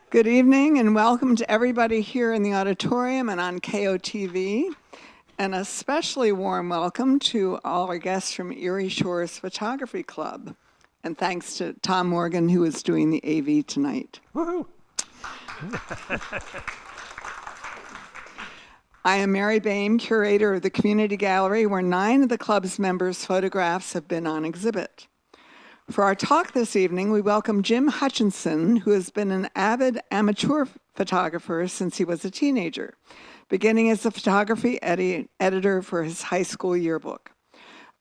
Good evening and welcome to everybody here in the auditorium and on KOTV. And a especially warm welcome to all our guests from Erie Shores Photography Club. And thanks to Tom Morgan, who is doing the AV tonight. Woohoo! I am Mary Boehm, curator of the Community Gallery, where 9 of the club's members' photographs have been on exhibit. For our talk this evening, we welcome Jim Hutchinson, who has been an avid amateur photographer since he was a teenager, beginning as a photography editor for his high school yearbook.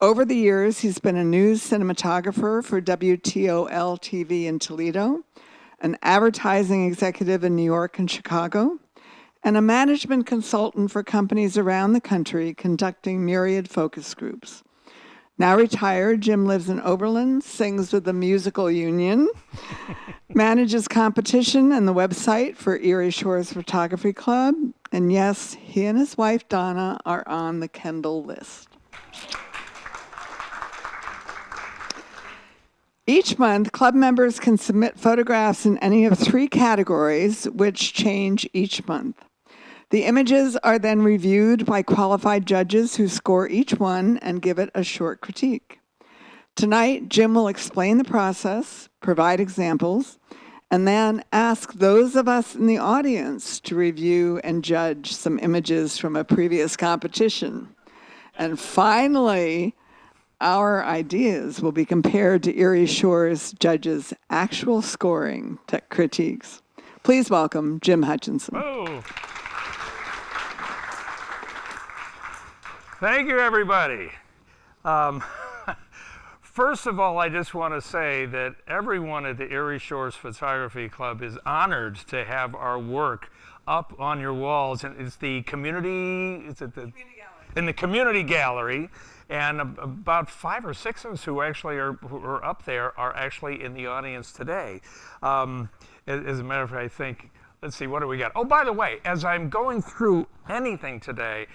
Over the years, he's been a news cinematographer for WTOL TV in Toledo, an advertising executive in New York and Chicago, and a management consultant for companies around the country conducting myriad focus groups. Now retired, Jim lives in Oberlin, sings with the Musical Union, manages competition and the website for Erie Shores Photography Club, and yes, he and his wife Donna are on the Kendal list. Each month, club members can submit photographs in any of 3 categories, which change each month. The images are then reviewed by qualified judges who score each one and give it a short critique. Tonight, Jim will explain the process, provide examples, and then ask those of us in the audience to review and judge some images from a previous competition. And finally, our ideas will be compared to Erie Shores judges' actual scoring critiques. Please welcome Jim Hutchinson. Oh. Thank you, everybody. First of all, I just want to say that everyone at the Erie Shores Photography Club is honored to have our work up on your walls. And it's the community, Community Gallery. In the Community Gallery. And about 5 or 6 of us who actually who are up there are actually in the audience today. As a matter of fact, I think, let's see, what do we got? Oh, by the way, as I'm going through anything today,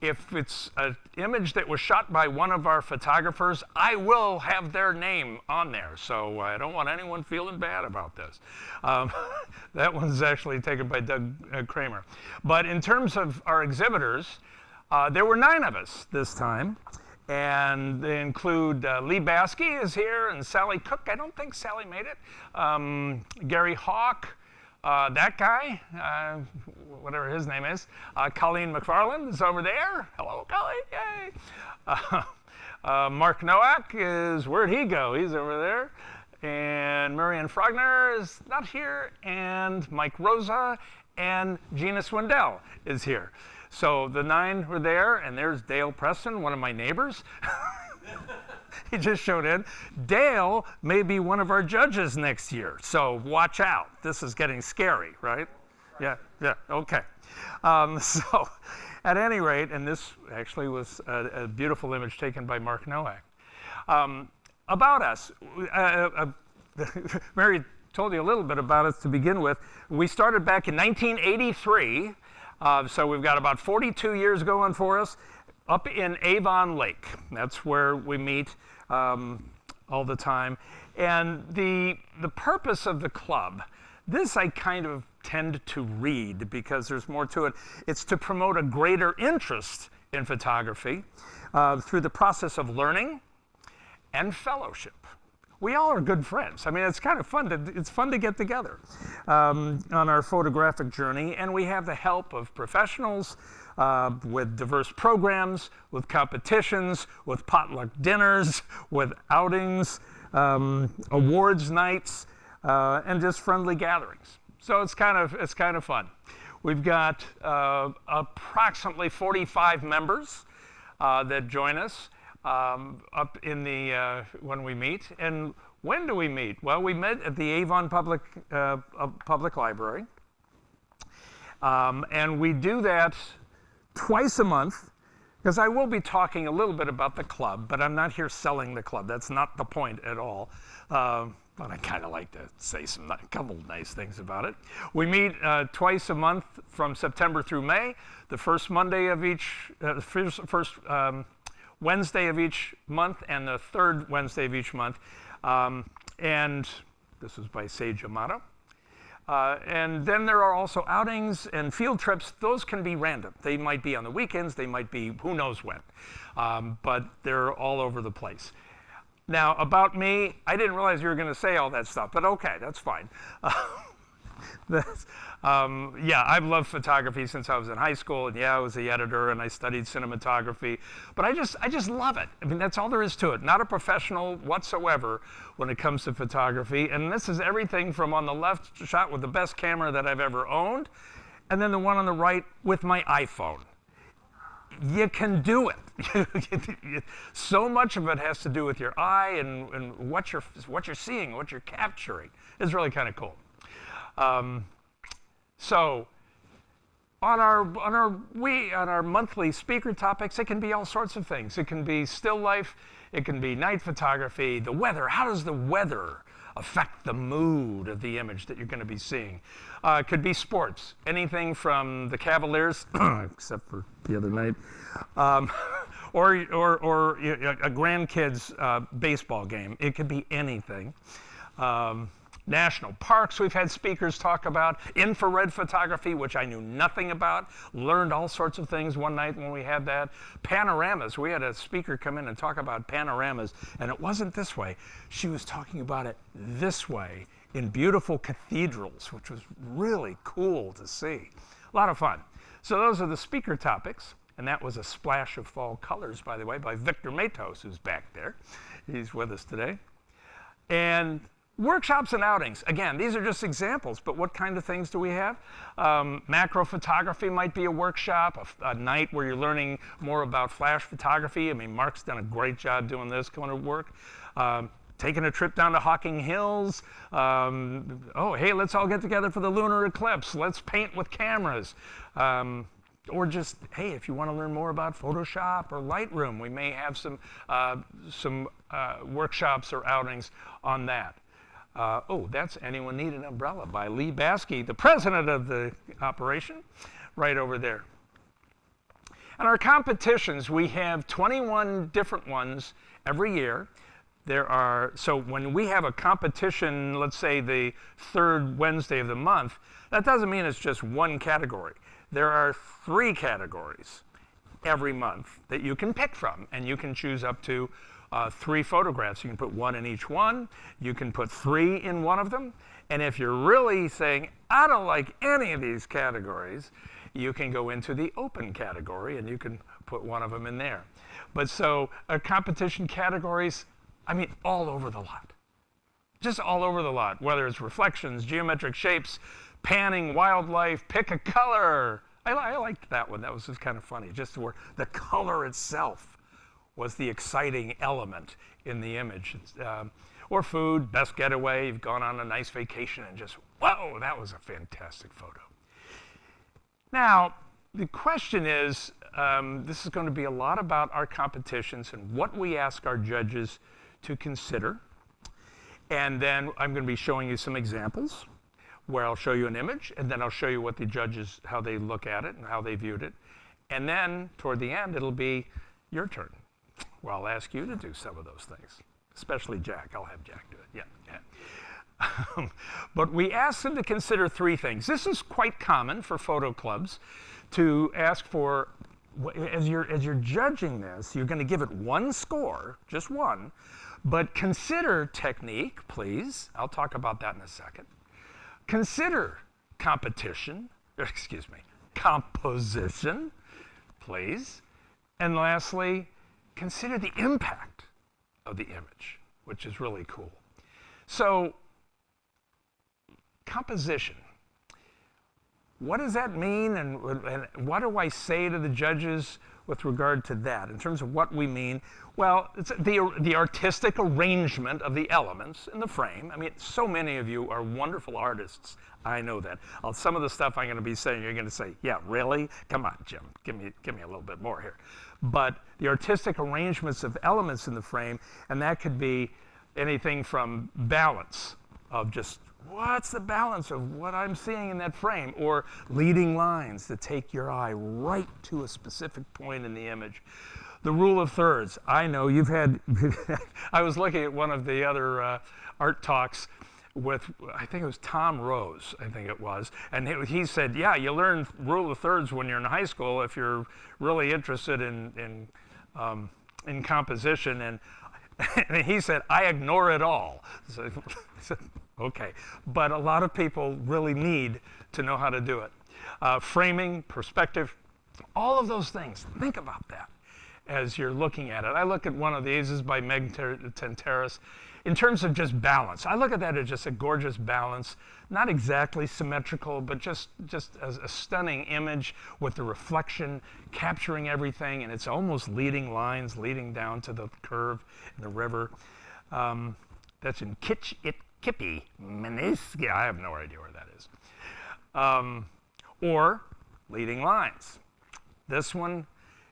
if it's an image that was shot by one of our photographers, I will have their name on there. So I don't want anyone feeling bad about this. That one's actually taken by Doug Kramer. But in terms of our exhibitors, there were 9 of us this time. And they include Lee Baskey is here, and Sally Cook. I don't think Sally made it. Gary Hawk. That guy, whatever his name is, Colleen McFarland is over there. Hello, Colleen, yay. Mark Nowak is, where'd he go? He's over there. And Marianne Frogner is not here. And Mike Rosa and Gina Swindell is here. So the 9 were there, and there's Dale Preston, one of my neighbors. He just showed in. Dale may be one of our judges next year, so watch out. This is getting scary, right? Yeah, okay. So at any rate, and this actually was a beautiful image taken by Mark Nowak. About us, Mary told you a little bit about us to begin with. We started back in 1983, so we've got about 42 years going for us. Up in Avon Lake. That's where we meet all the time. And the purpose of the club, this I kind of tend to read because there's more to it. It's to promote a greater interest in photography through the process of learning and fellowship. We all are good friends. I mean, it's kind of fun to get together on our photographic journey, and we have the help of professionals with diverse programs, with competitions, with potluck dinners, with outings, awards nights, and just friendly gatherings. So it's kind of fun. We've got approximately 45 members that join us up in the when we meet. And when do we meet? Well, we met at the Avon Public Library, and we do that twice a month, because I will be talking a little bit about the club, but I'm not here selling the club. That's not the point at all. But I kind of like to say a couple nice things about it. We meet twice a month from September through May, the first Monday of each, first Wednesday of each month, and the third Wednesday of each month. And this is by Sage Amato. And then there are also outings and field trips. Those can be random. They might be on the weekends. They might be who knows when. But they're all over the place. Now, about me, I didn't realize you were going to say all that stuff, but okay, that's fine. Yeah, I've loved photography since I was in high school, and yeah, I was the editor and I studied cinematography, but I just love it. I mean, that's all there is to it. Not a professional whatsoever when it comes to photography, and this is everything from on the left shot with the best camera that I've ever owned, and then the one on the right with my iPhone. You can do it. So much of it has to do with your eye and what you're seeing, what you're capturing. It's really kind of cool. So on our monthly speaker topics, it can be all sorts of things. It can be still life, it can be night photography, the weather. How does the weather affect the mood of the image that you're going to be seeing? It could be sports, anything from the Cavaliers, except for the other night, or a grandkid's baseball game. It could be anything. National parks, we've had speakers talk about. Infrared photography, which I knew nothing about. Learned all sorts of things one night when we had that. Panoramas, we had a speaker come in and talk about panoramas, and it wasn't this way. She was talking about it this way in beautiful cathedrals, which was really cool to see. A lot of fun. So those are the speaker topics, and that was A Splash of Fall Colors, by the way, by Victor Matos, who's back there. He's with us today. And workshops and outings. Again, these are just examples, but what kind of things do we have? Macro photography might be a workshop, a night where you're learning more about flash photography. I mean, Mark's done a great job doing this kind of work. Taking a trip down to Hocking Hills. Oh, hey, let's all get together for the lunar eclipse. Let's paint with cameras. Or just, hey, if you want to learn more about Photoshop or Lightroom, we may have some workshops or outings on that. Oh, that's Anyone Need an Umbrella by Lee Baskey, the president of the operation, right over there. And our competitions, we have 21 different ones every year. So when we have a competition, let's say the third Wednesday of the month, that doesn't mean it's just one category. There are 3 categories every month that you can pick from, and you can choose up to 3 photographs. You can put 1 in each one. You can put 3 in one of them. And if you're really saying, I don't like any of these categories, you can go into the open category and you can put one of them in there. But so competition categories, I mean, all over the lot. Just all over the lot, whether it's reflections, geometric shapes, panning, wildlife, pick a color. I liked that one. That was just kind of funny, just where the color itself was the exciting element in the image. Or food, best getaway, you've gone on a nice vacation and just, whoa, that was a fantastic photo. Now, the question is, this is going to be a lot about our competitions and what we ask our judges to consider. And then I'm going to be showing you some examples where I'll show you an image, and then I'll show you what the judges, how they look at it and how they viewed it. And then toward the end, it'll be your turn. Well, I'll ask you to do some of those things, especially Jack. I'll have Jack do it. Yeah. But we ask them to consider 3 things. This is quite common for photo clubs to ask for, as you're judging this, you're going to give it 1 score, just 1, but consider technique, please. I'll talk about that in a second. Consider composition, please. And lastly, consider the impact of the image, which is really cool. So, composition. What does that mean, and what do I say to the judges with regard to that, in terms of what we mean? Well, it's the artistic arrangement of the elements in the frame. I mean, so many of you are wonderful artists. I know that. Some of the stuff I'm going to be saying, you're going to say, yeah, really? Come on, Jim, give me a little bit more here. But the artistic arrangements of elements in the frame, and that could be anything from balance, of just what's the balance of what I'm seeing in that frame, or leading lines that take your eye right to a specific point in the image. The rule of thirds. I know you've had, I was looking at one of the other art talks with, I think it was Tom Rose, I think it was, and he said, yeah, you learn rule of thirds when you're in high school if you're really interested in composition, and he said, I ignore it all. So I said, okay, but a lot of people really need to know how to do it. Framing, perspective, all of those things, think about that as you're looking at it. I look at one of these, this is by Meg Tenteris. In terms of just balance, I look at that as just a gorgeous balance, not exactly symmetrical, but just as a stunning image with the reflection capturing everything, and it's almost leading lines leading down to the curve in the river. That's in Kippy, Meniska. I have no idea where that is. Or leading lines. This one,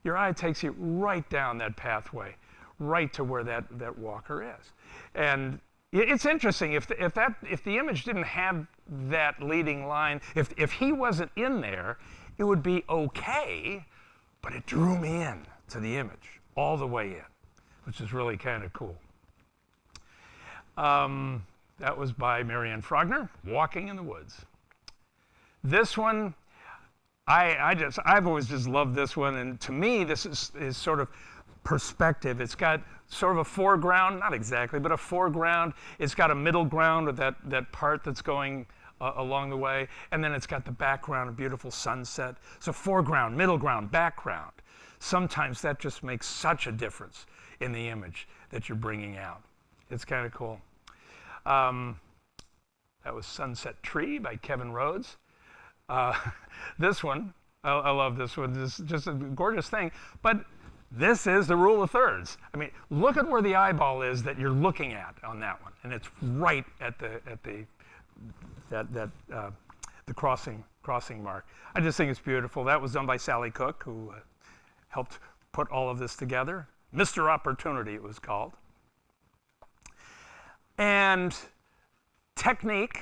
your eye takes you right down that pathway, right to where that walker is. And it's interesting, if the image didn't have that leading line, if he wasn't in there, it would be okay, but it drew me in to the image all the way in, which is really kind of cool. That was by Marianne Frogner, Walking in the Woods. This one, I've always just loved this one, and to me, this is sort of perspective. It's got sort of a foreground, not exactly, but a foreground. It's got a middle ground with that part that's going along the way, and then it's got the background, a beautiful sunset. So foreground, middle ground, background. Sometimes that just makes such a difference in the image that you're bringing out. It's kind of cool. That was Sunset Tree by Kevin Rhodes. This one, I love this one. This is just a gorgeous thing. But this is the rule of thirds. I mean, look at where the eyeball is that you're looking at on that one, and it's right at the crossing mark. I just think it's beautiful. That was done by Sally Cook, who helped put all of this together. Mr. Opportunity, it was called. And technique.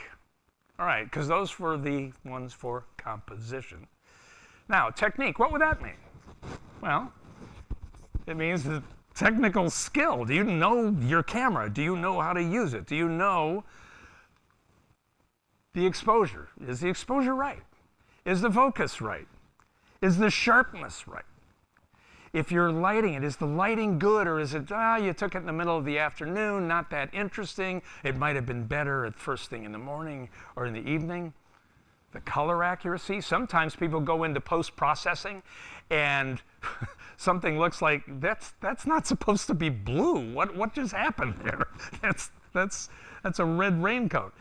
All right, because those were the ones for composition. Now, technique, what would that mean? Well, it means the technical skill. Do you know your camera? Do you know how to use it? Do you know the exposure? Is the exposure right? Is the focus right? Is the sharpness right? If you're lighting it, is the lighting good, or is it, you took it in the middle of the afternoon, not that interesting. It might have been better at first thing in the morning or in the evening. The color accuracy. Sometimes people go into post-processing and something looks like, that's not supposed to be blue. What just happened there? That's a red raincoat.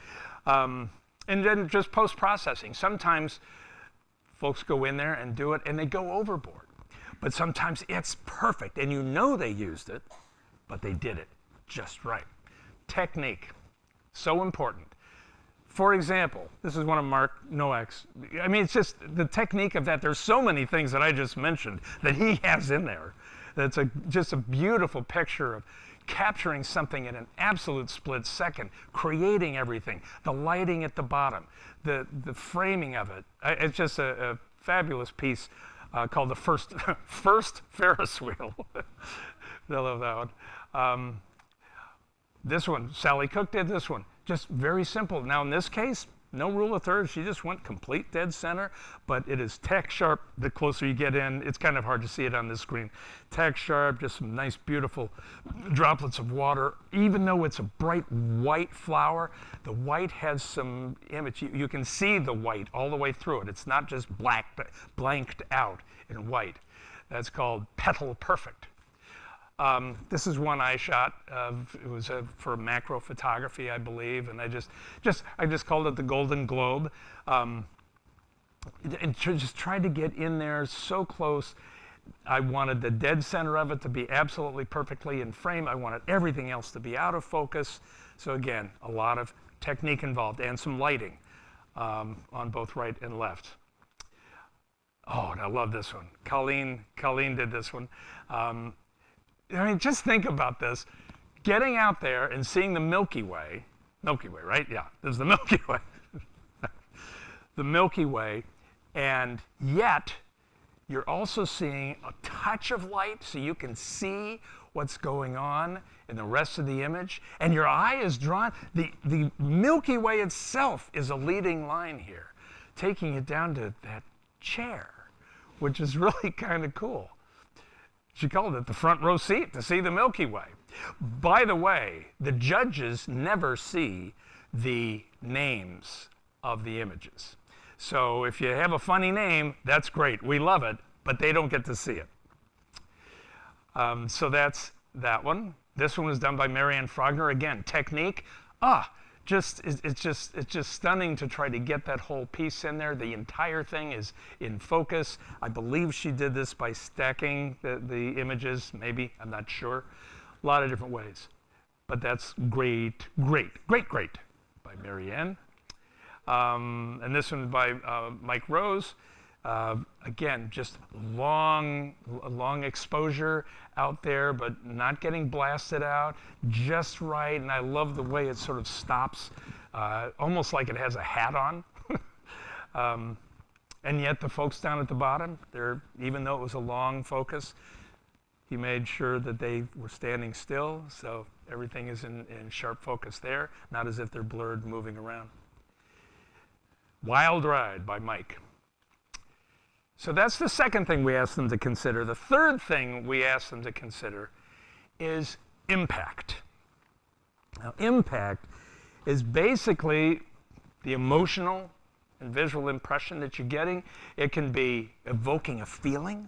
And then just post-processing. Sometimes folks go in there and do it and they go overboard. But sometimes it's perfect, and you know they used it, but they did it just right. Technique, so important. For example, this is one of Mark Nowak's. I mean, it's just the technique of that. There's so many things that I just mentioned that he has in there. That's just a beautiful picture of capturing something in an absolute split second, creating everything, the lighting at the bottom, the framing of it. It's just a fabulous piece. Called the first Ferris wheel. I love that one. This one, Sally Cook did this one. Just very simple. Now in this case, no rule of thirds. She just went complete dead center, but it is tack sharp. The closer you get in, it's kind of hard to see it on this screen. Tack sharp, just some nice, beautiful droplets of water. Even though it's a bright white flower, the white has some image. You can see the white all the way through it. It's not just blanked out in white. That's called petal perfect. This is one I shot. It was for macro photography, I believe, and I just called it the Golden Globe. And just tried to get in there so close. I wanted the dead center of it to be absolutely perfectly in frame. I wanted everything else to be out of focus. So again, a lot of technique involved and some lighting on both right and left. Oh, and I love this one. Colleen did this one. I mean, just think about this. Getting out there and seeing the Milky Way, right? Yeah, there's the Milky Way. The Milky Way, and yet you're also seeing a touch of light so you can see what's going on in the rest of the image. And your eye is drawn. The Milky Way itself is a leading line here, taking it down to that chair, which is really kind of cool. She called it the front row seat to see the Milky Way. By the way, the judges never see the names of the images. So if you have a funny name, that's great. We love it, but they don't get to see it. So that's that one. This one was done by Marianne Frogner. Again, technique. It's just stunning to try to get that whole piece in there. The entire thing is in focus. I believe she did this by stacking the images, maybe, I'm not sure. A lot of different ways. But that's great by Marianne. And this one by Mike Rose. Again, just long exposure out there, but not getting blasted out, just right. And I love the way it sort of stops, almost like it has a hat on. And yet the folks down at the bottom, even though it was a long focus, he made sure that they were standing still, so everything is in sharp focus there, not as if they're blurred moving around. Wild Ride by Mike. So that's the second thing we asked them to consider. The third thing we asked them to consider is impact. Now, impact is basically the emotional and visual impression that you're getting. It can be evoking a feeling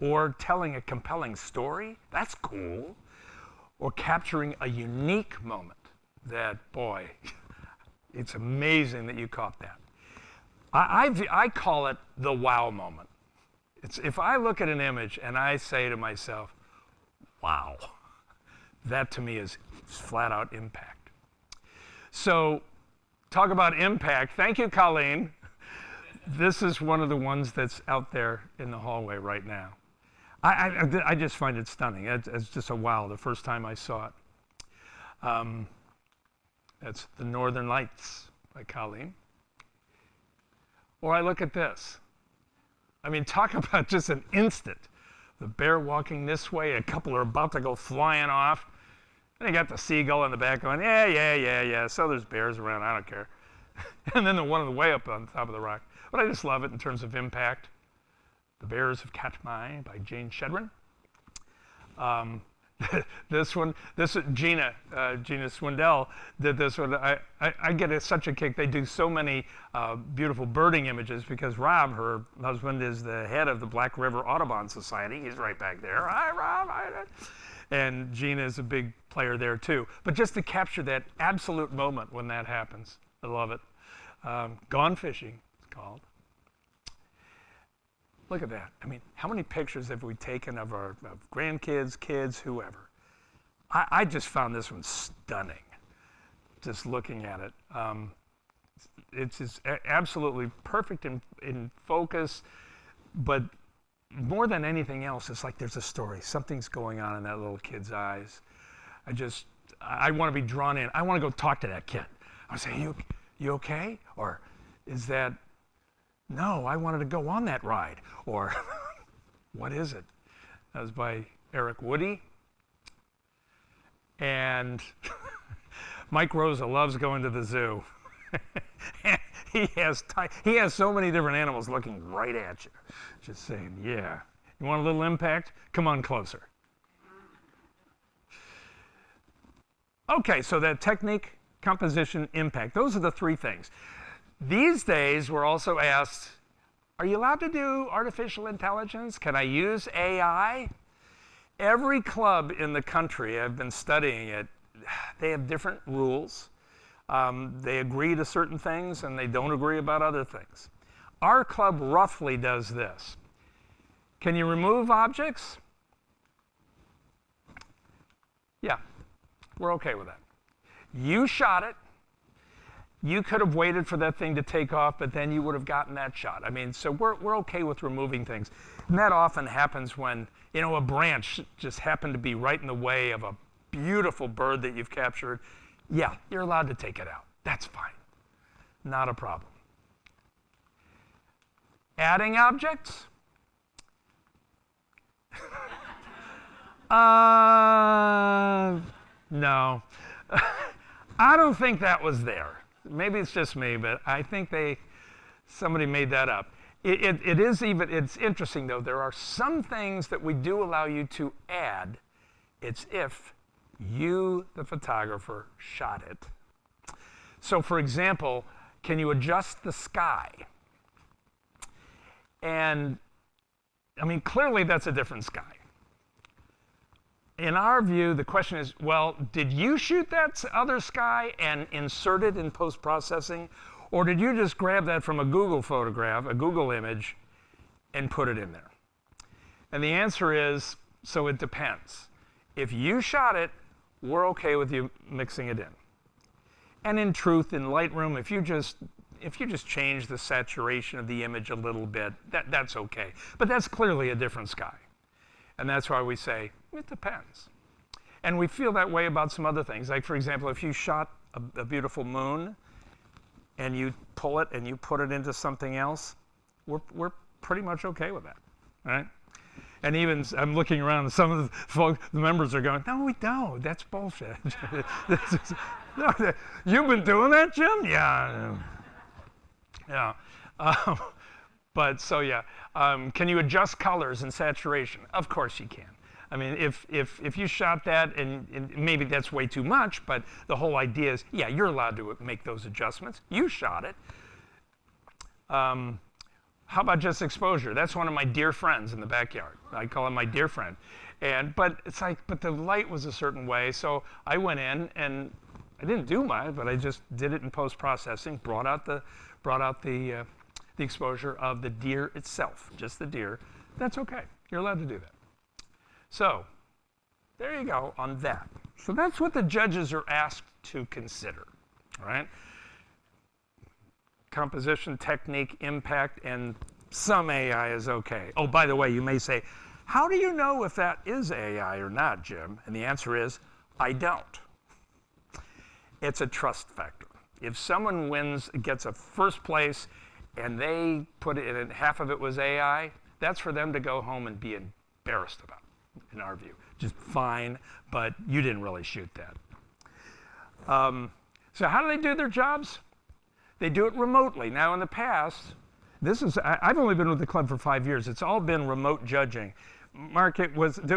or telling a compelling story. That's cool. Or capturing a unique moment that, boy, it's amazing that you caught that. I call it the wow moment. If I look at an image and I say to myself, wow, that to me is flat out impact. So talk about impact. Thank you, Colleen. This is one of the ones that's out there in the hallway right now. I just find it stunning. It's just a wow the first time I saw it. That's The Northern Lights by Colleen. Or I look at this. I mean, talk about just an instant. The bear walking this way, a couple are about to go flying off. And you got the seagull in the back going, yeah. So there's bears around, I don't care. And then the one on the way up on top of the rock. But I just love it in terms of impact. The Bears of Katmai by Jane Shedrin. Gina Swindell did this one. I get such a kick. They do so many beautiful birding images because Rob, her husband, is the head of the Black River Audubon Society. He's right back there. Hi, Rob. And Gina is a big player there too. But just to capture that absolute moment when that happens, I love it. Gone Fishing, it's called. Look at that. I mean, how many pictures have we taken of our grandkids, kids, whoever? I just found this one stunning, just looking at it. It's just absolutely perfect in focus, but more than anything else, it's like there's a story. Something's going on in that little kid's eyes. I want to be drawn in. I want to go talk to that kid. I say, you okay? Or is that, no, I wanted to go on that ride. Or what is it? That was by Eric Woody. And Mike Rosa loves going to the zoo. He has so many different animals looking right at you. Just saying, yeah. You want a little impact? Come on closer. Okay, so that technique, composition, impact. Those are the three things. These days, we're also asked, are you allowed to do artificial intelligence? Can I use AI? Every club in the country, I've been studying it, they have different rules. They agree to certain things and they don't agree about other things. Our club roughly does this. Can you remove objects? Yeah, we're okay with that. You shot it. You could have waited for that thing to take off, but then you would have gotten that shot. I mean, so we're okay with removing things. And that often happens when, a branch just happened to be right in the way of a beautiful bird that you've captured. Yeah, you're allowed to take it out. That's fine. Not a problem. Adding objects. No. I don't think that was there. Maybe it's just me, but I think somebody made that up. It's interesting though, there are some things that we do allow you to add. It's if you, the photographer, shot it. So for example, can you adjust the sky? And I mean, clearly that's a different sky. In our view, the question is, well, did you shoot that other sky and insert it in post-processing? Or did you just grab that from a Google photograph, a Google image, and put it in there? And the answer is, so it depends. If you shot it, we're okay with you mixing it in. And in truth, in Lightroom, if you just change the saturation of the image a little bit, that's okay. But that's clearly a different sky. And that's why we say, it depends. And we feel that way about some other things. Like, for example, if you shot a beautiful moon and you pull it and you put it into something else, we're pretty much okay with that, right? And even, I'm looking around, and some of the members are going, no, we don't. That's bullshit. You've been doing that, Jim? Yeah. Yeah. But so yeah, can you adjust colors and saturation? Of course you can. I mean, if you shot that and maybe that's way too much, but the whole idea is, yeah, you're allowed to make those adjustments. You shot it. How about just exposure? That's one of my dear friends in the backyard. I call him my dear friend. But it's like, but the light was a certain way, so I went in and I didn't do much, but I just did it in post-processing, brought out the exposure of the deer itself, just the deer. That's okay. You're allowed to do that. So there you go on that. So that's what the judges are asked to consider, right? Composition, technique, impact, and some AI is okay. Oh, by the way, you may say, how do you know if that is AI or not, Jim? And the answer is, I don't. It's a trust factor. If someone gets a first place, and they put it in, half of it was AI, that's for them to go home and be embarrassed about, in our view. Just fine, but you didn't really shoot that. So how do they do their jobs? They do it remotely. Now in the past, I've only been with the club for 5 years. It's all been remote judging. Mark,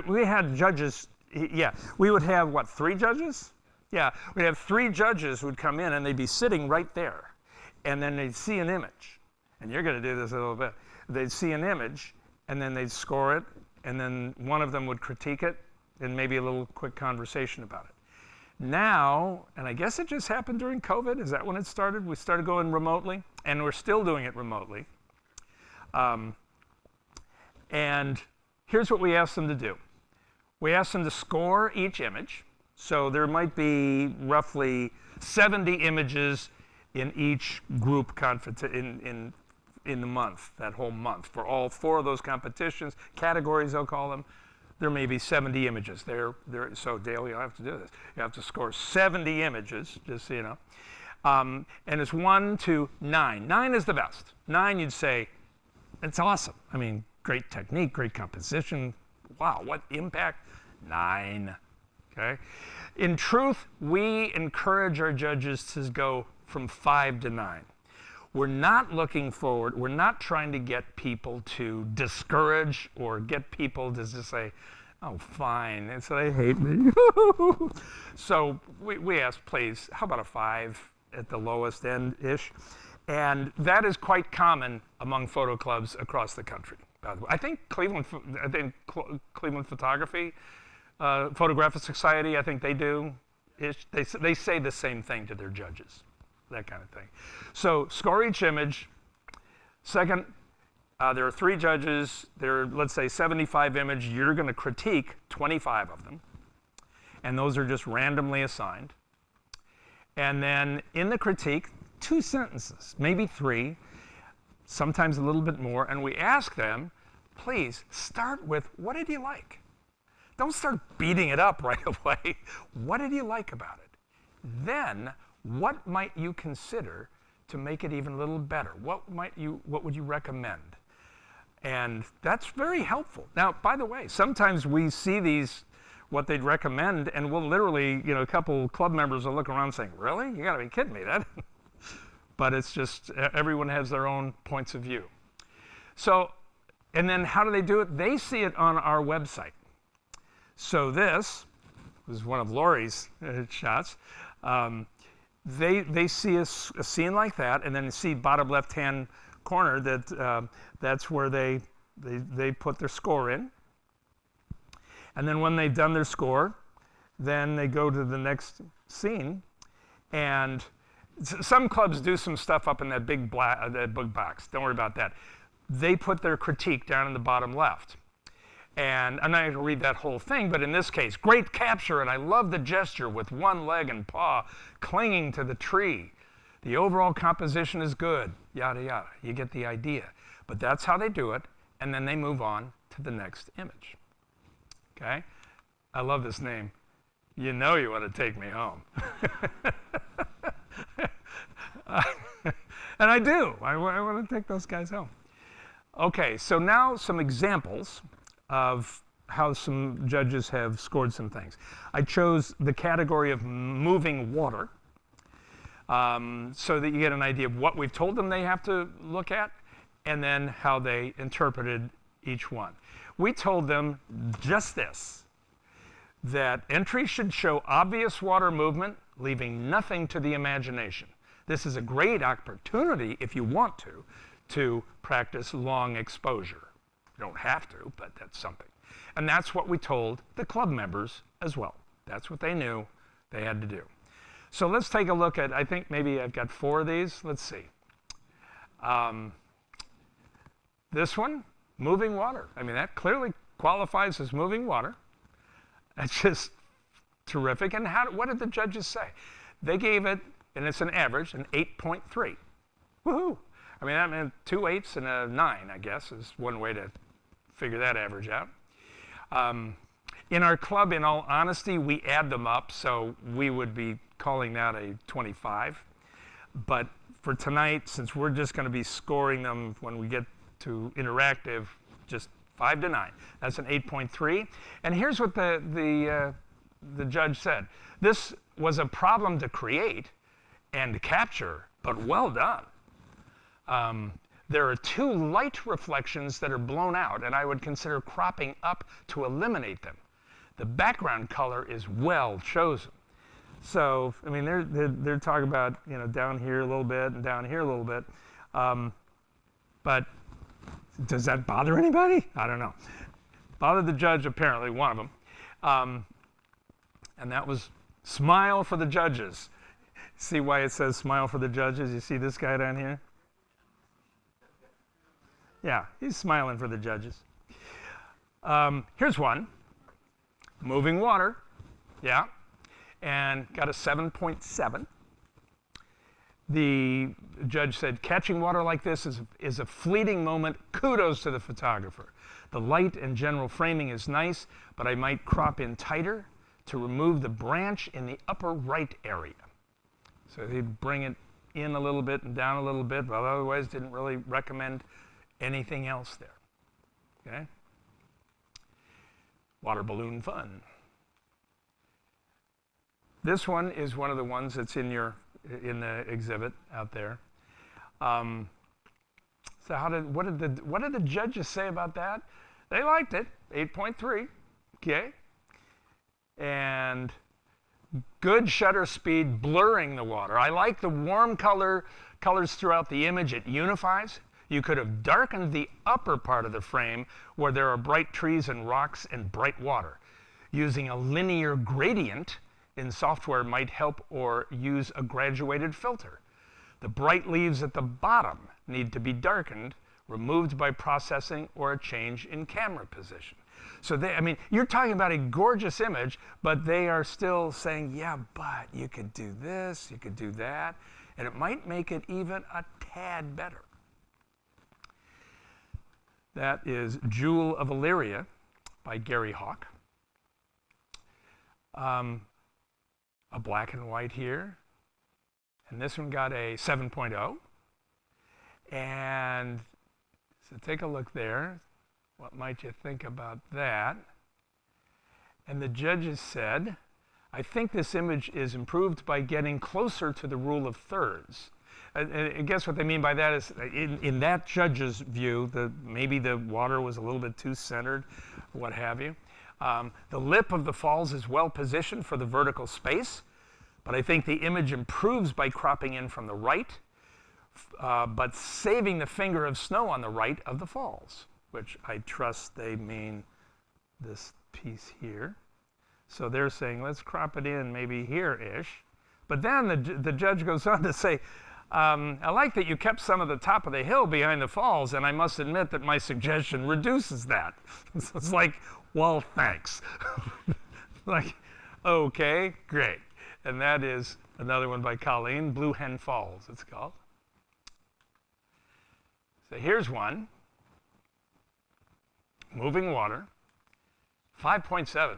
we had judges, yeah, we would have, what, 3 judges? Yeah, we'd have 3 judges who would come in and they'd be sitting right there. And then they'd see an image. And you're going to do this a little bit. They'd see an image, and then they'd score it, and then one of them would critique it, and maybe a little quick conversation about it. Now, and I guess it just happened during COVID, is that when it started? We started going remotely, and we're still doing it remotely. And here's what we asked them to do. We asked them to score each image. So there might be roughly 70 images in each group in the month, that whole month. For all 4 of those competitions, categories they'll call them, there may be 70 images. So Dale, you'll have to do this. You have to score 70 images, just so you know. And it's 1 to 9. 9 is the best. 9, you'd say, it's awesome. I mean, great technique, great composition. Wow, what impact? 9, okay? In truth, we encourage our judges to go from 5 to 9. We're not looking forward, we're not trying to get people to discourage or get people to just say, oh, fine, and so they hate me. So we ask, please, how about a 5 at the lowest end-ish? And that is quite common among photo clubs across the country. I think Cleveland Photography, Photographic Society, I think they do. They say the same thing to their judges. That kind of thing. So score each image. Second, there are 3 judges. There are, let's say, 75 images. You're going to critique 25 of them. And those are just randomly assigned. And then in the critique, 2 sentences, maybe 3, sometimes a little bit more. And we ask them, please start with, what did you like? Don't start beating it up right away. What did you like about it? Then, what might you consider to make it even a little better? What would you recommend? And that's very helpful. Now, by the way, sometimes we see these, what they'd recommend, and we'll literally, a couple club members will look around saying, really? You gotta be kidding me. But it's just, everyone has their own points of view. So, and then how do they do it? They see it on our website. So this was one of Lori's shots. They see a scene like that, and then see bottom left-hand corner that that's where they put their score in. And then when they've done their score, then they go to the next scene. And some clubs do some stuff up in that big box. Don't worry about that. They put their critique down in the bottom left. And I'm not going to read that whole thing, but in this case, great capture, and I love the gesture with one leg and paw clinging to the tree. The overall composition is good, yada, yada. You get the idea. But that's how they do it, and then they move on to the next image. Okay? I love this name. You know you want to take me home. And I do. I want to take those guys home. Okay, so now some examples of how some judges have scored some things. I chose the category of moving water so that you get an idea of what we've told them they have to look at and then how they interpreted each one. We told them just this, that entries should show obvious water movement, leaving nothing to the imagination. This is a great opportunity, if you want to practice long exposure. You don't have to, but that's something. And that's what we told the club members as well. That's what they knew they had to do. So let's take a look at, I think maybe I've got 4 of these. Let's see. This one, moving water. I mean, that clearly qualifies as moving water. That's just terrific. And what did the judges say? They gave it, and it's an average, an 8.3. Woohoo! I mean, that meant 2 8s and a 9, I guess, is one way to figure that average out. In our club, in all honesty, we add them up, so we would be calling that a 25. But for tonight, since we're just going to be scoring them when we get to interactive, just 5 to 9. That's an 8.3. And here's what the judge said. This was a problem to create and capture, but well done. There are 2 light reflections that are blown out, and I would consider cropping up to eliminate them. The background color is well chosen. So, I mean, they're talking about, down here a little bit and down here a little bit. But does that bother anybody? I don't know. Bothered the judge, apparently, one of them. And that was smile for the judges. See why it says smile for the judges? You see this guy down here? Yeah, he's smiling for the judges. Here's one. Moving water. Yeah. And got a 7.7. The judge said, catching water like this is a fleeting moment. Kudos to the photographer. The light and general framing is nice, but I might crop in tighter to remove the branch in the upper right area. So he'd bring it in a little bit and down a little bit, but otherwise didn't really recommend anything else there. Okay? Water balloon fun. This one is one of the ones that's in the exhibit out there. So what did the judges say about that? They liked it, 8.3. Okay. And good shutter speed, blurring the water. I like the warm colors throughout the image. It unifies. You could have darkened the upper part of the frame where there are bright trees and rocks and bright water. Using a linear gradient in software might help, or use a graduated filter. The bright leaves at the bottom need to be darkened, removed by processing or a change in camera position. So you're talking about a gorgeous image, but they are still saying, yeah, but you could do this, you could do that, and it might make it even a tad better. That is Jewel of Illyria by Gary Hawk. A black and white here. And this one got a 7.0. And So take a look there. What might you think about that? And the judges said, I think this image is improved by getting closer to the rule of thirds. I guess what they mean by that is, in that judge's view, maybe the water was a little bit too centered, what have you. The lip of the falls is well positioned for the vertical space, but I think the image improves by cropping in from the right, but saving the finger of snow on the right of the falls, which I trust they mean this piece here. So they're saying, let's crop it in maybe here-ish. But then the judge goes on to say, I like that you kept some of the top of the hill behind the falls, and I must admit that my suggestion reduces that. So it's like, well, thanks. Like, okay, great. And that is another one by Colleen, Blue Hen Falls, it's called. So here's one. Moving water, 5.7.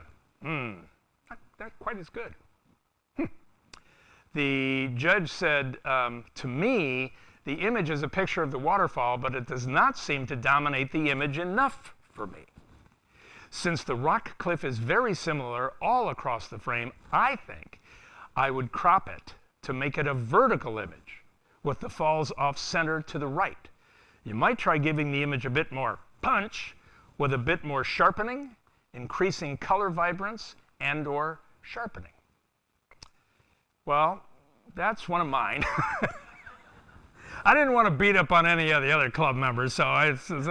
Not quite as good. The judge said, to me, the image is a picture of the waterfall, but it does not seem to dominate the image enough for me. Since the rock cliff is very similar all across the frame, I think I would crop it to make it a vertical image with the falls off center to the right. You might try giving the image a bit more punch with a bit more sharpening, increasing color vibrance, and/or sharpening. Well, that's one of mine. I didn't want to beat up on any of the other club members, so this is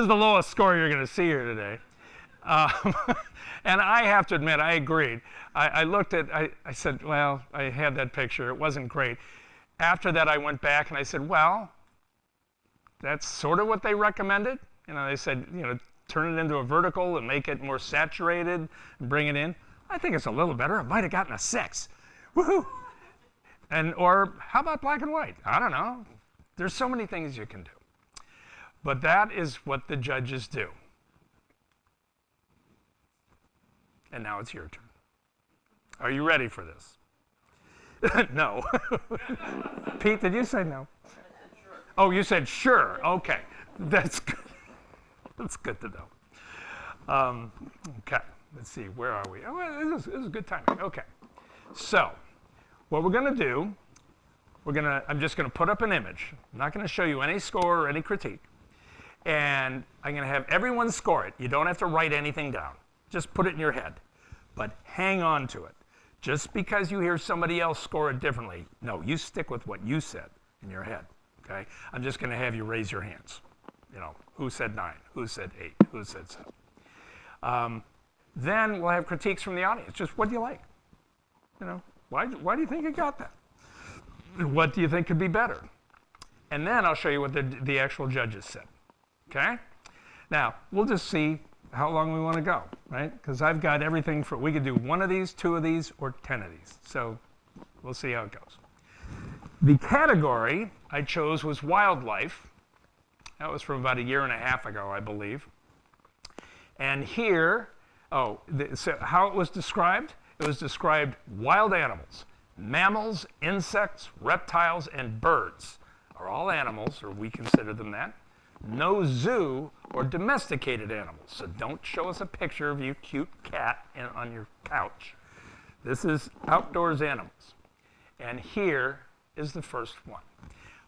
the lowest score you're going to see here today. And I have to admit, I agreed. I looked at, I said, well, I had that picture. It wasn't great. After that, I went back and I said, well, that's sort of what they recommended. You know, they said, you know, turn it into a vertical and make it more saturated and bring it in. I think it's a little better. It might have gotten a 6. Woohoo! Or how about black and white? I don't know. There's so many things you can do. But that is what the judges do. And now it's your turn. Are you ready for this? No. Pete, did you say no? Sure. Oh, you said sure. Okay. That's good. That's good to know. Okay. Let's see. Where are we? Oh, well, this is good timing. Okay. So, what we're going to do, I'm just going to put up an image. I'm not going to show you any score or any critique. And I'm going to have everyone score it. You don't have to write anything down. Just put it in your head. But hang on to it. Just because you hear somebody else score it differently, no, you stick with what you said in your head. Okay? I'm just going to have you raise your hands. You know, who said 9? Who said 8? Who said 7? Then we'll have critiques from the audience. Just what do you like? You know, why do you think you got that? What do you think could be better? And then I'll show you what the actual judges said. Okay? Now, we'll just see how long we want to go, right? Because I've got everything we could do 1 of these, 2 of these, or 10 of these. So we'll see how it goes. The category I chose was wildlife. That was from about 1.5 years ago, I believe. And here, so how it was described? It was described wild animals, mammals, insects, reptiles, and birds are all animals, or we consider them that. No zoo or domesticated animals. So don't show us a picture of your cute cat on your couch. This is outdoors animals. And here is the first one.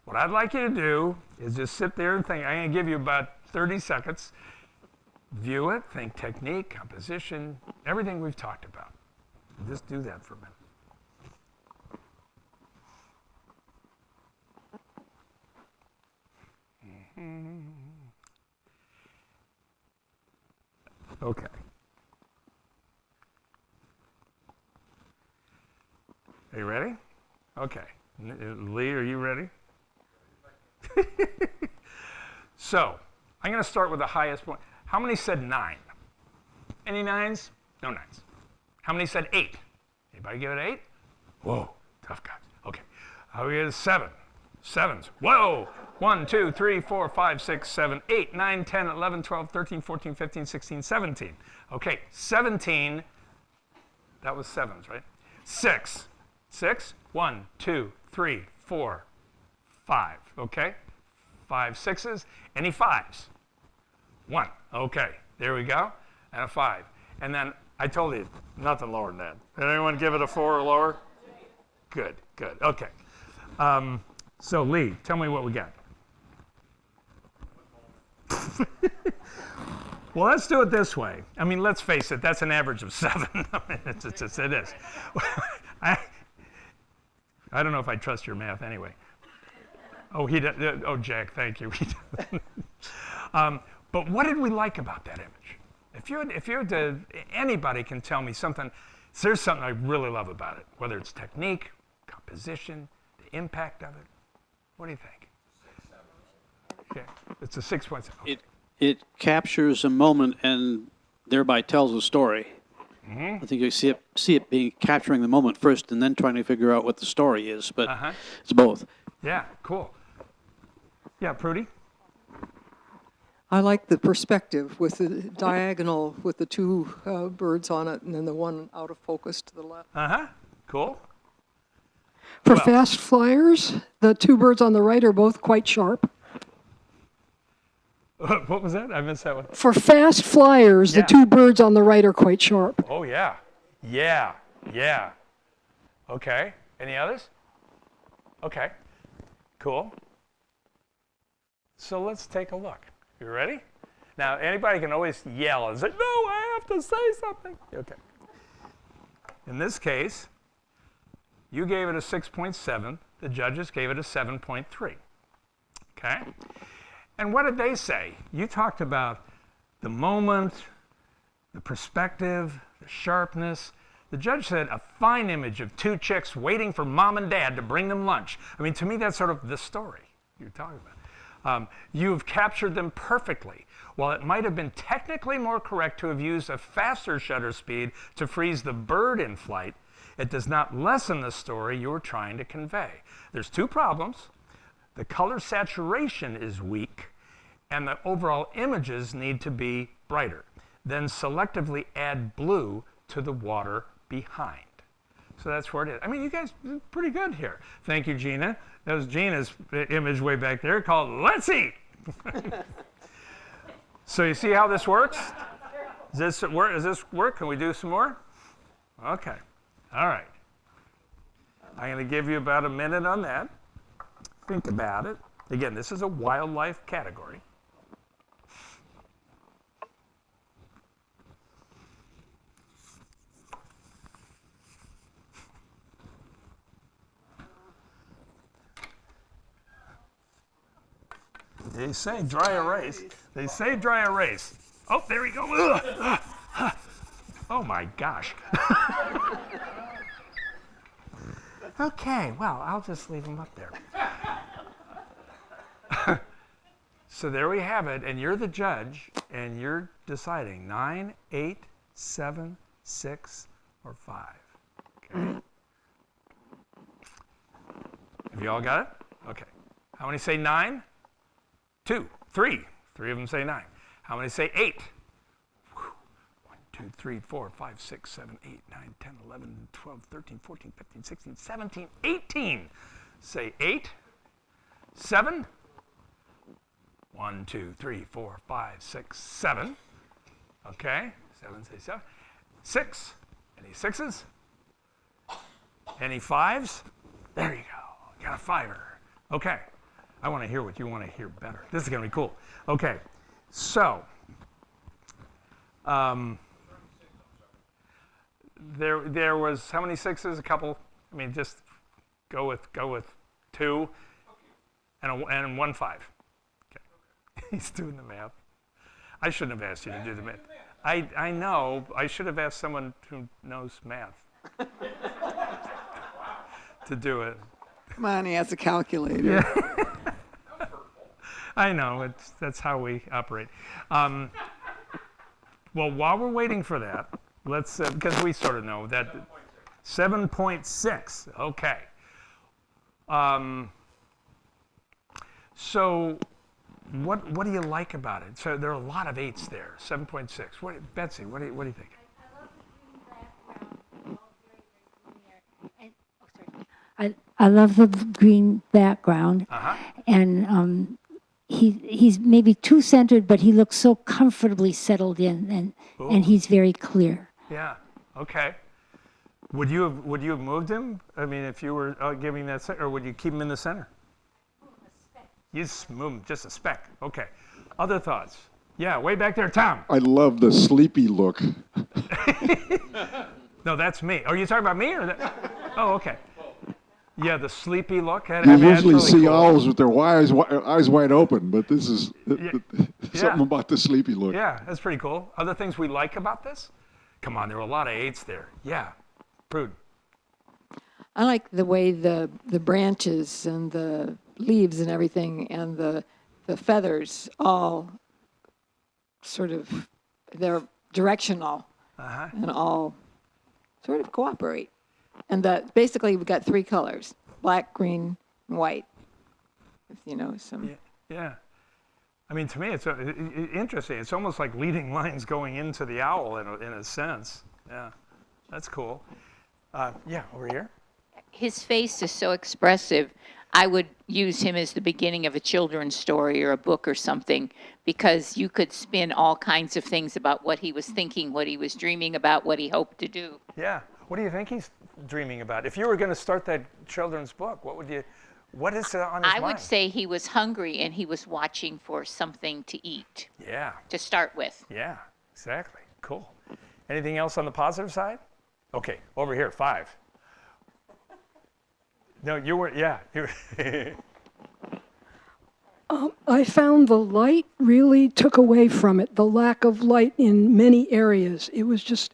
What I'd like you to do is just sit there and think. I'm going to give you about 30 seconds. View it, think technique, composition, everything we've talked about. Just do that for a minute. Okay. Are you ready? Okay. Lee, are you ready? So, I'm going to start with the highest point. How many said 9? Any 9s? No 9s. How many said 8? Anybody give it 8? Whoa, tough guys. Okay. How we get 7? 7s. Whoa! 1, 2, 3, 4, 5, 6, 7, 8, 9, 10, 11, 12, 13, 14, 15, 16, 17. Okay, 17. That was 7s, right? 6. 6. 1, 2, 3, 4, 5. Okay? 5 sixes. Any fives? 1. Okay, there we go. And a 5. And then I told you, nothing lower than that. Did anyone give it a 4 or lower? Good, good. Okay. So Lee, tell me what we got. Well, let's do it this way. I mean, let's face it, that's an average of 7. I mean, it is. I don't know if I trust your math anyway. Oh, he did. Oh, Jack, thank you. But what did we like about that image? If you had to, anybody can tell me something. There's something I really love about it, whether it's technique, composition, the impact of it. What do you think? 6, 7. Okay, it's a 6.7. Okay. It captures a moment and thereby tells a story. Mm-hmm. I think you see it being capturing the moment first and then trying to figure out what the story is, but it's both. Yeah, cool. Yeah, Prudy? I like the perspective with the diagonal with the 2 birds on it and then the one out of focus to the left. Cool. For fast flyers, the 2 birds on the right are both quite sharp. What was that? I missed that one. For fast flyers, the 2 birds on the right are quite sharp. Oh, yeah. Yeah. Okay. Any others? Okay. Cool. So let's take a look. You ready? Now, anybody can always yell and say, no, I have to say something. Okay. In this case, you gave it a 6.7. The judges gave it a 7.3. Okay? And what did they say? You talked about the moment, the perspective, the sharpness. The judge said a fine image of 2 chicks waiting for mom and dad to bring them lunch. I mean, to me, that's sort of the story you're talking about. You've captured them perfectly. While it might have been technically more correct to have used a faster shutter speed to freeze the bird in flight, it does not lessen the story you were trying to convey. There's 2 problems. The color saturation is weak, and the overall images need to be brighter. Then selectively add blue to the water behind. So that's where it is. I mean, you guys did pretty good here. Thank you, Gina. That was Gina's image way back there called Let's Eat. So you see how this works? Does this work? Can we do some more? Okay. All right. I'm going to give you about a minute on that. Think about it. Again, this is a wildlife category. They say dry erase. They say dry erase. Oh, there we go. Oh my gosh. Okay, well, I'll just leave them up there. So there we have it, and you're the judge, and you're deciding 9, 8, 7, 6, or 5. Okay. Have you all got it? Okay. How many say 9? 2, 3. 3 of them say 9. How many say 8? 1, 2, 3, 4, 5, 6, 7, 8, 9, 10, 11, 12, 13, 14, 15, 16, 17, 18. Say 8. 7. 1, 2, 3, 4, 5, 6, 7. Okay. 7, say 7. 6. Any 6s? Any 5s? There you go. Got a 5er. Okay. I want to hear what you want to hear better. This is going to be cool. Okay, so there was how many 6s? A couple. I mean, just go with 2 and 1 5. Okay, he's doing the math. I shouldn't have asked you to do the math. I know. I should have asked someone who knows math to do it. Come on, he has a calculator. Yeah. I know, that's how we operate. Well, while we're waiting for that, let's, because we sort of know that 7.6, okay. So what do you like about it? So there are a lot of 8s there, 7.6. Betsy, what do you think? I love the green background, and he's maybe too centered, but he looks so comfortably settled in, and he's very clear. Yeah. Okay. Would you have moved him? I mean, if you were giving that, or would you keep him in the center? You just move him just a speck. Okay. Other thoughts? Yeah, way back there, Tom. I love the sleepy look. No, that's me. Are you talking about me or that? Oh, okay. Yeah, the sleepy look. You usually see owls with their eyes wide open, but this is something about the sleepy look. Yeah, that's pretty cool. Other things we like about this? Come on, there were a lot of 8s there. Yeah, Prude. I like the way the branches and the leaves and everything and the feathers all sort of, they're directional and all sort of cooperate. And that basically we've got 3 colors, black, green, and white. You know, some. Yeah. I mean, to me, it's interesting. It's almost like leading lines going into the owl in a sense. Yeah, that's cool. Yeah, over here. His face is so expressive. I would use him as the beginning of a children's story or a book or something, because you could spin all kinds of things about what he was thinking, what he was dreaming about, what he hoped to do. Yeah. What do you think he's dreaming about? If you were going to start that children's book, what is on his mind? I would say he was hungry and he was watching for something to eat. Yeah. To start with. Yeah, exactly. Cool. Anything else on the positive side? Okay, over here, 5. No, you were, yeah. I found the light really took away from it, the lack of light in many areas. It was just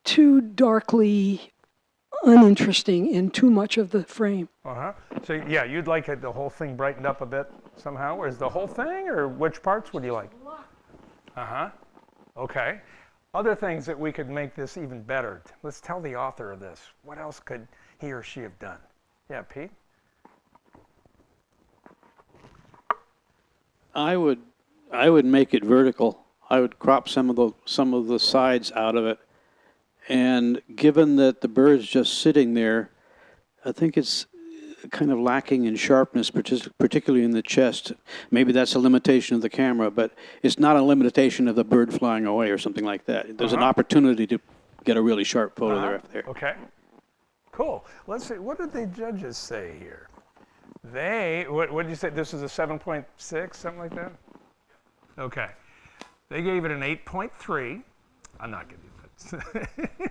too darkly uninteresting in too much of the frame. So, yeah, you'd like the whole thing brightened up a bit somehow? Or is the whole thing, or which parts would you like? Okay. Other things that we could make this even better. Let's tell the author of this. What else could he or she have done? Yeah, Pete? I would make it vertical. I would crop some of the sides out of it. And given that the bird's just sitting there, I think it's kind of lacking in sharpness, particularly in the chest. Maybe that's a limitation of the camera, but it's not a limitation of the bird flying away or something like that. There's an opportunity to get a really sharp photo there. Okay. Cool. Let's see. What did the judges say here? What did you say? This is a 7.6, something like that? Okay. They gave it an 8.3. I'm not going to do that.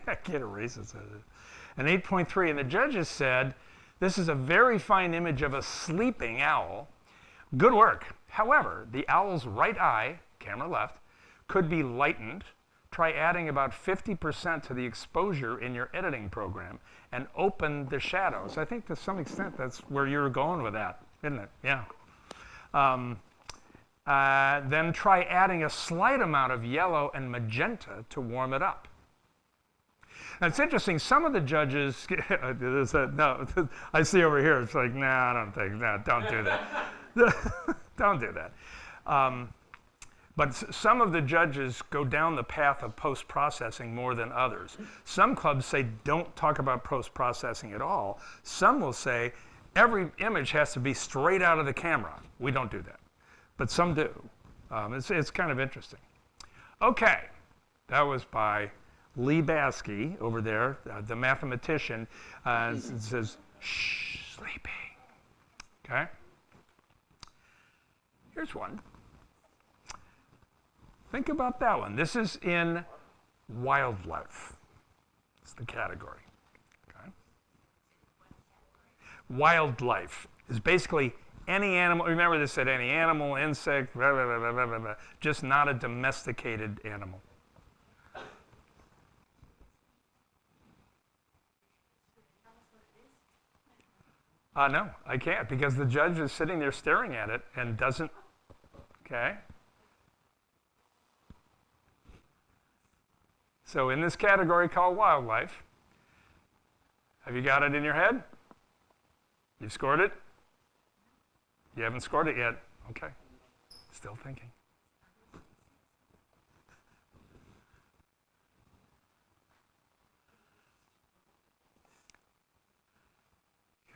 I can't erase it. An 8.3. And the judges said, this is a very fine image of a sleeping owl. Good work. However, the owl's right eye, camera left, could be lightened. Try adding about 50% to the exposure in your editing program and open the shadows. I think to some extent that's where you're going with that, isn't it? Yeah. Then try adding a slight amount of yellow and magenta to warm it up. Now, it's interesting, some of the judges, no, I see over here, it's like, nah, I don't think, nah, don't do that. Don't do that. But some of the judges go down the path of post-processing more than others. Some clubs say don't talk about post-processing at all. Some will say every image has to be straight out of the camera. We don't do that, but some do. It's kind of interesting. Okay, that was by Lee Baskey over there, the mathematician. It says, shh, sleeping. Okay? Here's one. Think about that one. This is in wildlife. It's the category. Okay? Wildlife is basically any animal. Remember, this said any animal, insect, blah, blah, blah, blah, blah, blah, just not a domesticated animal. No, I can't, because the judge is sitting there staring at it and doesn't. Okay. So in this category called wildlife, have you got it in your head? You've scored it? You haven't scored it yet? Okay. Still thinking.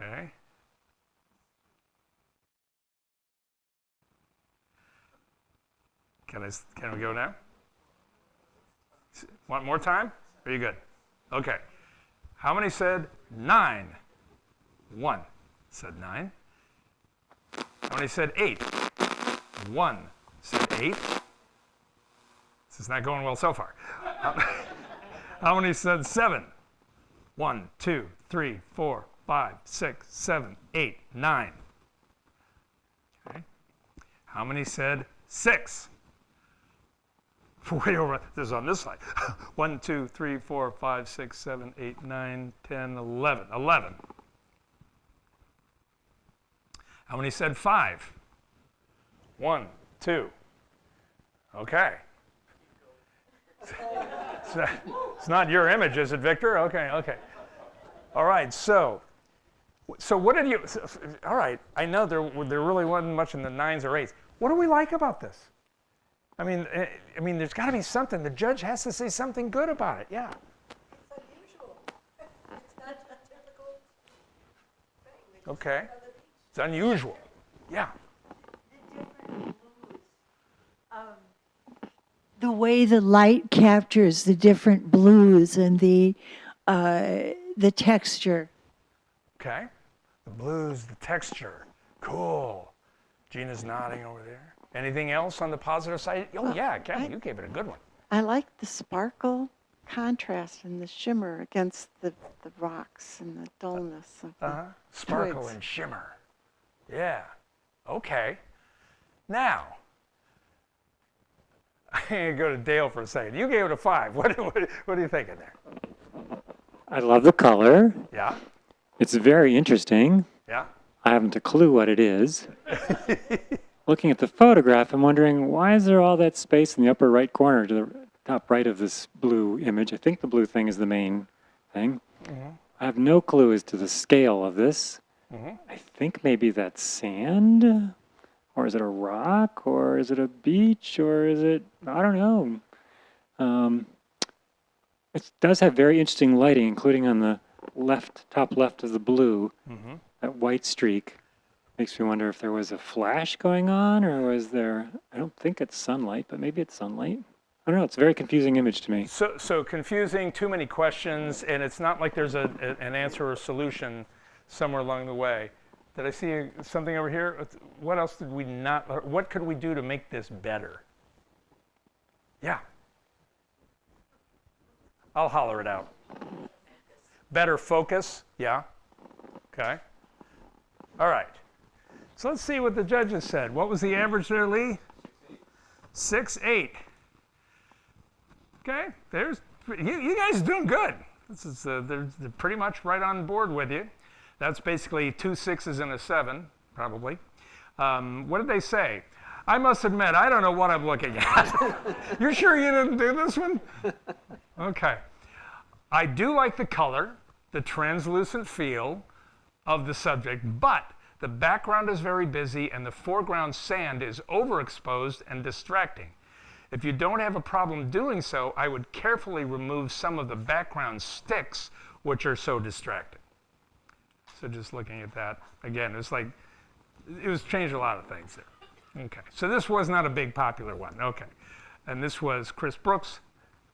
Okay. Can we go now? Want more time? Are you good? Okay. How many said 9? 1 said 9. How many said 8? 1 said 8. This is not going well so far. How many said 7? 1, 2, 3, 4, 5, 6, 7, 8, 9. Okay. How many said 6? Way over. This is on this side. 1, 2, 3, 4, 5, 6, 7, 8, 9, 10, 11. 11. How many said 5? 1, 2. Okay. It's not your image, is it, Victor? Okay, okay. All right, so what did you, all right, I know there really wasn't much in the 9s or 8s. What do we like about this? I mean, there's got to be something. The judge has to say something good about it, yeah. It's unusual. It's not a typical thing. Okay. It's unusual, yeah. The way the light captures the different blues and the texture. Okay. The blues, the texture. Cool. Gina's nodding over there. Anything else on the positive side? Oh, yeah, Kevin, you gave it a good one. I like the sparkle contrast and the shimmer against the rocks and the dullness of the Sparkle twigs. and shimmer. Yeah. Okay. Now, I'm going to go to Dale for a second. You gave it a 5. What are you thinking there? I love the color. Yeah? It's very interesting. Yeah? I haven't a clue what it is. Looking at the photograph, I'm wondering, why is there all that space in the upper right corner to the top right of this blue image? I think the blue thing is the main thing. Mm-hmm. I have no clue as to the scale of this. Mm-hmm. I think maybe that's sand, or is it a rock, or is it a beach, or is it, I don't know. It does have very interesting lighting, including on the top left of the blue, that white streak. Makes me wonder if there was a flash going on, or was there, I don't think it's sunlight, but maybe it's sunlight. I don't know, it's a very confusing image to me. So confusing, too many questions, and it's not like there's an answer or solution somewhere along the way. Did I see something over here? What else did we not, what could we do to make this better? Yeah. I'll holler it out. Better focus, yeah. Okay. All right. So let's see what the judges said. What was the average there, Lee? 6.8. Okay, you guys are doing good. This is they're pretty much right on board with you. That's basically 2 6s and a 7, probably. What did they say? I must admit, I don't know what I'm looking at. You're sure you didn't do this one? Okay. I do like the color, the translucent feel of the subject, but the background is very busy and the foreground sand is overexposed and distracting. If you don't have a problem doing so, I would carefully remove some of the background sticks, which are so distracting. So just looking at that, again, it's like, it was changed a lot of things there. Okay, so this was not a big popular one, okay. And this was Chris Brooks,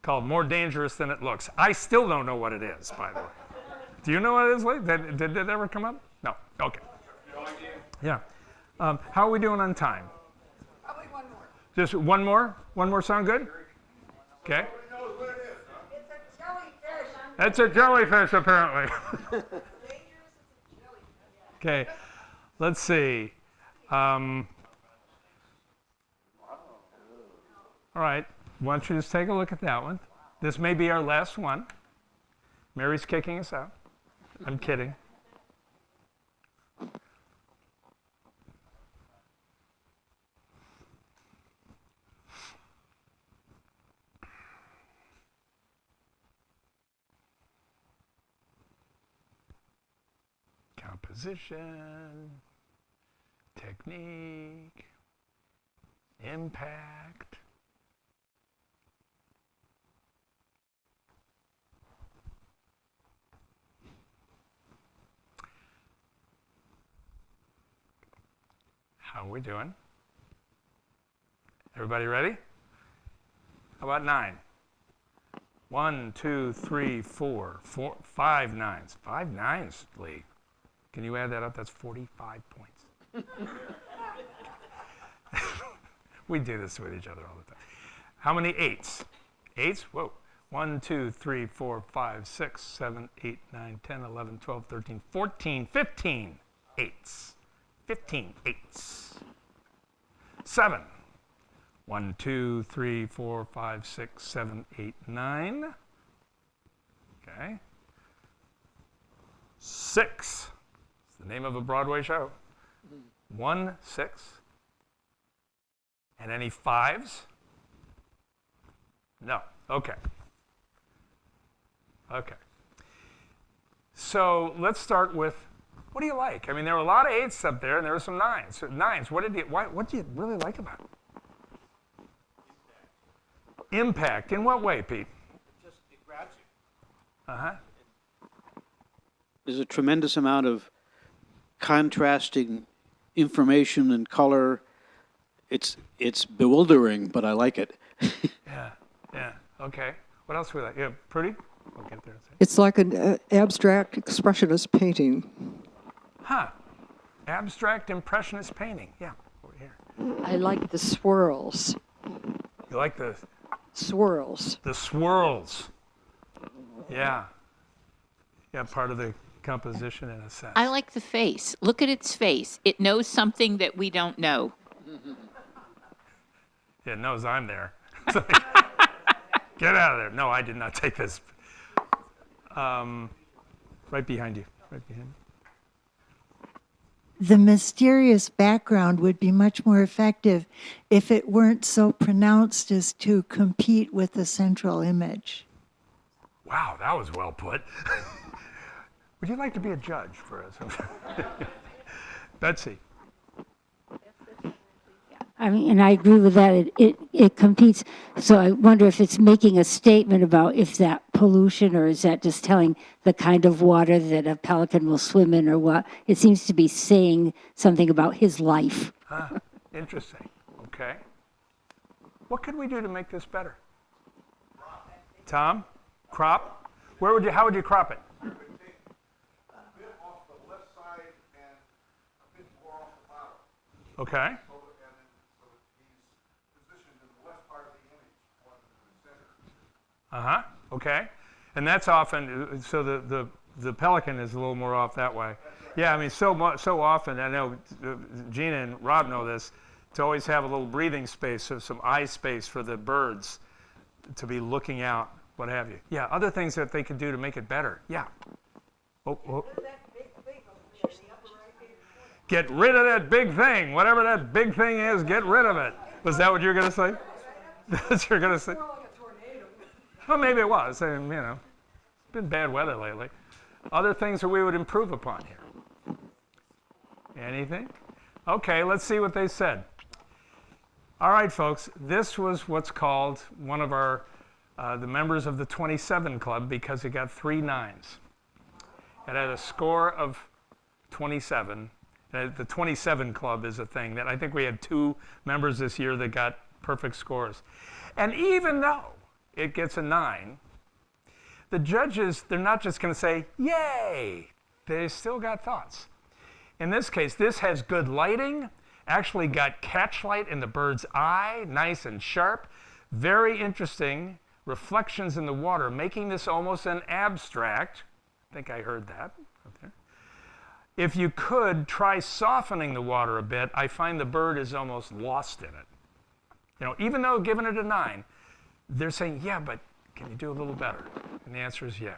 called More Dangerous Than It Looks. I still don't know what it is, by the way. Do you know what it is, Lee? Did it ever come up? No, okay. Yeah. How are we doing on time? Probably one more. Just one more? One more sound good? Okay. It's a jellyfish. It's a jellyfish, apparently. Okay. Let's see. All right. Why don't you just take a look at that one? This may be our last one. Mary's kicking us out. I'm kidding. Composition, technique, impact. How are we doing? Everybody ready? How about 9? 1, 2, 3, 4, 5 nines. 5 nines, Lee. Can you add that up? That's 45 points. We do this with each other all the time. How many 8s? 8s? Whoa. 1, 2, 3, 4, 5, 6, 7, 8, 9, 10, 11, 12, 13, 14, 15 8s. 15 8s. 7. 1, 2, 3, 4, 5, 6, 7, 8, 9. Okay. 6. It's the name of a Broadway show. 1, 6. And any 5s? No. Okay. Okay. So let's start with, what do you like? I mean, there were a lot of 8s up there, and there were some 9s. So 9s. What do you really like about it? Impact. In what way, Pete? Just it grabs you. Uh-huh. There's a tremendous amount of contrasting information and color. It's bewildering, but I like it. Yeah. Okay. What else we like? Yeah, Prudy? We'll get there. It's like an abstract expressionist painting. Huh. Abstract impressionist painting. Yeah, over here. I like the swirls. You like the Swirls. the swirls? Yeah. Yeah, part of the composition in a sense. I like the face. Look at its face. It knows something that we don't know. Yeah, it knows I'm there. It's like, get out of there. No, I did not take this. Right behind you. Right behind you. The mysterious background would be much more effective if it weren't so pronounced as to compete with the central image. Wow, that was well put. Would you like to be a judge for us? Betsy. I mean, and I agree with that. It competes. So I wonder if it's making a statement about if that pollution, or is that just telling the kind of water that a pelican will swim in, or what? It seems to be saying something about his life. Interesting. Okay. What could we do to make this better? Tom? Crop? How would you crop it? A bit off the left side and a bit more off the bottom. Okay. So he's positioned in the left part of the image rather than the center. Okay. And that's often, so the pelican is a little more off that way. Yeah, I mean, so often, I know Gina and Rob know this, to always have a little breathing space, so some eye space for the birds to be looking out, what have you. Yeah, other things that they could do to make it better. Yeah. Oh. Get rid of that big thing. Whatever that big thing is, get rid of it. Was that what you were going to say? That's what you're going to say? Well, maybe it was. And, it's been bad weather lately. Other things that we would improve upon here. Anything? Okay, let's see what they said. All right, folks. This was what's called one of our the members of the 27 Club, because it got 3 9s. It had a score of 27. The 27 Club is a thing that I think we had 2 members this year that got perfect scores. And even though it gets a 9, the judges, they're not just going to say, yay! They still got thoughts. In this case, this has good lighting, actually got catch light in the bird's eye, nice and sharp, very interesting reflections in the water, making this almost an abstract. I think I heard that. Okay. If you could try softening the water a bit, I find the bird is almost lost in it. Even though giving it a 9, they're saying, yeah, but can you do a little better? And the answer is yeah.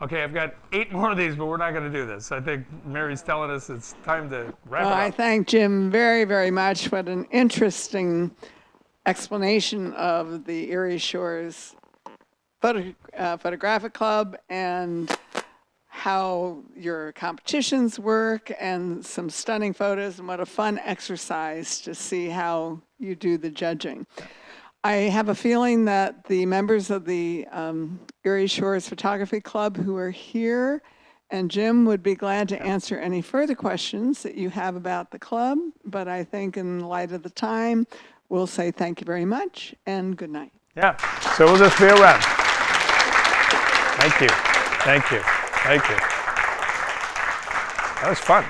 Okay, I've got 8 more of these, but we're not going to do this. I think Mary's telling us it's time to wrap it up. I thank Jim very, very much. What an interesting explanation of the Erie Shores Photographic Club and how your competitions work, and some stunning photos, and what a fun exercise to see how you do the judging. I have a feeling that the members of the Erie Shores Photography Club who are here and Jim would be glad to answer any further questions that you have about the club, but I think in light of the time, we'll say thank you very much and good night. Yeah, so we'll just be around. Thank you. Thank you. Thank you. That was fun.